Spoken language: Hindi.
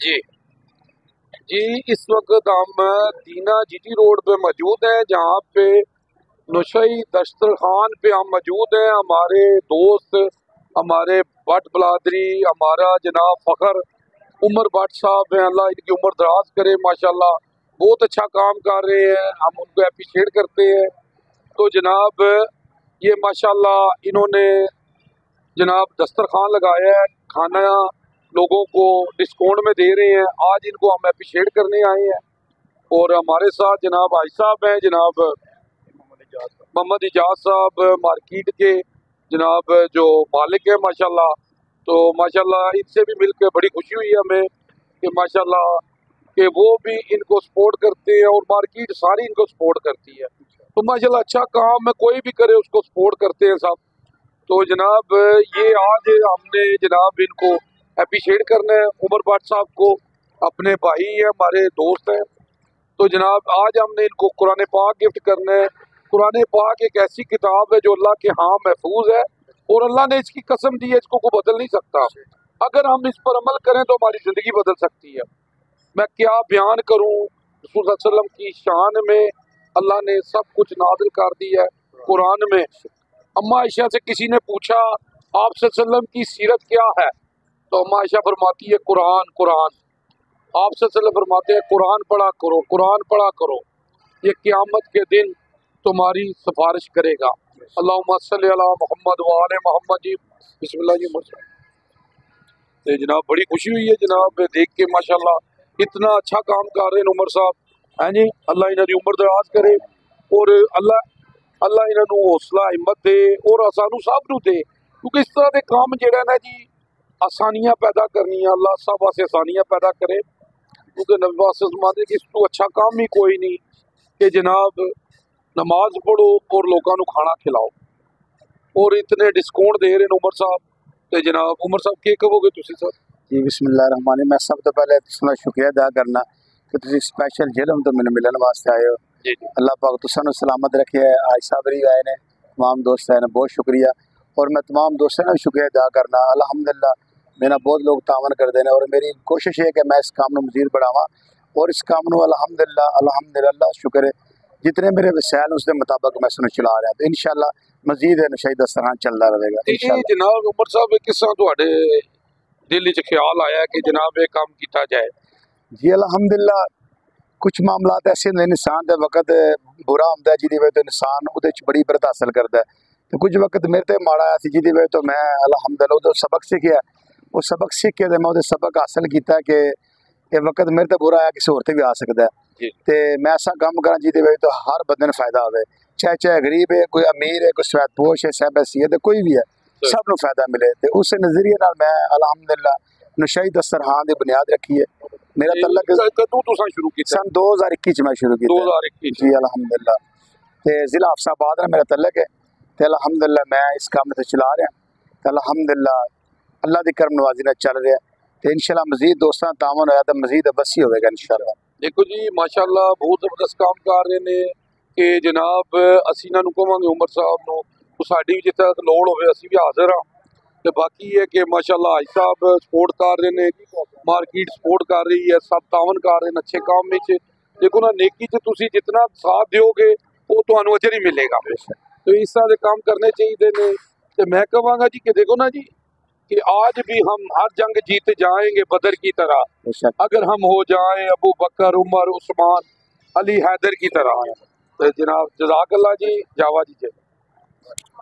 जी जी, इस वक्त हम दीना जीटी रोड पे मौजूद हैं, जहाँ पे नशई दस्तरखान पे हम मौजूद हैं। हमारे दोस्त, हमारे भट्ट बलादरी, हमारा जनाब फ़खर उमर भट्ट साहब हैं, अल्लाह इनकी उम्र दराज करे। माशाल्लाह बहुत अच्छा काम कर रहे हैं, हम उनको अप्रिशिएट करते हैं। तो जनाब ये माशाल्लाह इन्होंने जनाब दस्तरखान लगाया है, खाना लोगों को डिस्काउंट में दे रहे हैं। आज इनको हम अप्रिशिएट करने आए हैं और हमारे साथ जनाब भाई साहब हैं, जनाब मोहम्मद इजाज साहब, मार्केट के जनाब जो मालिक है माशाल्लाह। तो माशाल्लाह इनसे भी मिलकर बड़ी खुशी हुई हमें कि माशाल्लाह कि वो भी इनको सपोर्ट करते हैं और मार्केट सारी इनको सपोर्ट करती है। तो माशाल्लाह अच्छा काम है, कोई भी करे उसको सपोर्ट करते हैं सब। तो जनाब ये आज हमने जनाब इनको अप्रिशिएट करना है, उमर भट्ट साहब को, अपने भाई है, हमारे दोस्त हैं। तो जनाब आज हमने इनको कुरान पाक गिफ्ट करना है। कुरान पाक एक ऐसी किताब है जो अल्लाह के यहाँ महफूज है और अल्लाह ने इसकी कसम दी है, इसको कोई बदल नहीं सकता। अगर हम इस पर अमल करें तो हमारी ज़िंदगी बदल सकती है। मैं क्या बयान करूँ, रसूल सल्लल्लाहु अलैहि वसल्लम की शान में अल्लाह ने सब कुछ नाज़िल कर दिया है कुरान में। अम्मा आयशा से किसी ने पूछा आप सल्लल्लाहु अलैहि वसल्लम की सीरत क्या है, तो अम्मा आयशा फरमाती है कुरान कुरान। आप सल्लल्लाहु अलैहि वसल्लम फरमाते हैं कुरान पढ़ा करो, कुरान पढ़ा करो, ये क़यामत के दिन तुम्हारी सिफारिश करेगा। अल्लाहुम्मा सल्ली अला मोहम्मद व आले मोहम्मद जी। बिस्मिल्लाह जी। तो जनाब बड़ी खुशी हुई है जनाब देख के, माशाल्लाह इतना अच्छा काम कर रहे हैं उमर साहब, हैं जी। अल्लाह इन्होंने उम्र दराज करे और अल्लाह इन्होंने हौसला हिम्मत दे और सानू सब नू दे, क्योंकि इस तरह के काम जेड़ा ना जी आसानियां पैदा करनी है। अल्लाह सब वास्ते आसानियां पैदा करे, क्योंकि नबी वास्ते ज़माने कि इस तो अच्छा काम ही कोई नहीं कि जनाब नमाज पढ़ो और लोगों को खाना खिलाओ। और इतने डिस्काउंट दे रहे हैं उमर साहब। तो जनाब उमर साहब की कहोगे तुसी सर? जी बिस्मिल्लाहिर्रहमानिर्रहीम। मैं सब तो पहले तुहाडा शुक्रिया अदा करना कि तुसी स्पैशल जेलम तो मैंने मिलने वास्ते आए हो। अल्लाह पाक तुसां सलामत रखे। आज साहब भी आए ने, तमाम दोस्त आए ने, बहुत शुक्रिया। और मैं तमाम दोस्तों का शुक्रिया अदा करना। अल्हम्दुलिल्लाह मेरा बहुत लोग तावन करते हैं और मेरी कोशिश है कि मैं इस काम को मजीद बढ़ावा और इस काम को अल्हम्दुलिल्लाह अल्हम्दुलिल्लाह शुक्र है जितने मेरे वसाइल उसके मुताबिक मैं सुन चला रहा तो इंशाअल्लाह मजीद नशई दस्तरखान चलता रहेगा इंशाअल्लाह। जनाब उमर साहब किस तरह तुहाडे दिल च ख्याल आया कि जनाब ये काम किया जाए? जी अल्हम्दुलिल्लाह कुछ मामलात ऐसे होंगे इंसान के वक्त बुरा होंगे जिहदी वजह तो इंसान उहदे च बड़ी इबरत हासिल करता है। तो कुछ वक्त मेरे ते माड़ा आया जिहदी वजह तो मैं अल्हम्दुलिल्लाह उहदे सबक सीखिया। वो सबक सीख के मैं उहदे सबक हासिल किया कि ये वक्त मेरे ते बुरा आया किसी होर ते भी आ सकता है। तो मैं ऐसा काम करा जिहदी वजह तो हर बंदे नूं फायदा होवे, चाहे चाहे गरीब है, कोई अमीर है, कोई सवैतपोश है, साहिब हैसियत है, कोई भी है, सब नूं फायदा मिले। तो उस नज़रिए नाल मैं अल्हम्दुलिल्लाह नशई दस्तरखान की बुनियाद रखी है। मेरा तलक कदों तुसां शुरू कीता? सन 2021 में शुरू किया। 2021 जी अल्हम्दुलिल्लाह। तो जिला हफ्साबाद में मेरा तलक है। तो अल्हम्दुलिल्लाह मैं इस काम से चला रहा। तो अल्हम्दुलिल्लाह अल्लाह की करम नवाजी नाल चल रहा। तो इंशाअल्लाह मजीद दोस्तों तावन होया तो मजीद बसी होगा इंशाअल्लाह। देखो जी माशाअल्लाह बहुत जबरदस्त काम कर रहे ने कि जनाब असीं इन्हां नूं कहांगे उमर साहब नूं साडी भी जिथे तक लोड़ होवे असीं भी हाज़र हाँ। तो बाकी है कि माशाअल्लाह हाजी साहब सपोर्ट कर रहे हैं, मार्केट सपोर्ट कर रही है, सब तावन कर रहे हैं अच्छे काम में। देखो ना नेकी च तुसीं जितना साथ दोगे वो तुहानूं अजर ही मिलेगा। तो इस तरह के काम करने चाहिए ने। तो मैं कहांगा जी कि देखो ना जी कि आज भी हम हर जंग जीत जाएंगे बदर की तरह, अगर हम हो जाएं अबू बकर उमर उस्मान अली हैदर की तरह। तो जनाब जज़ाकल्लाह जी, जावा जी।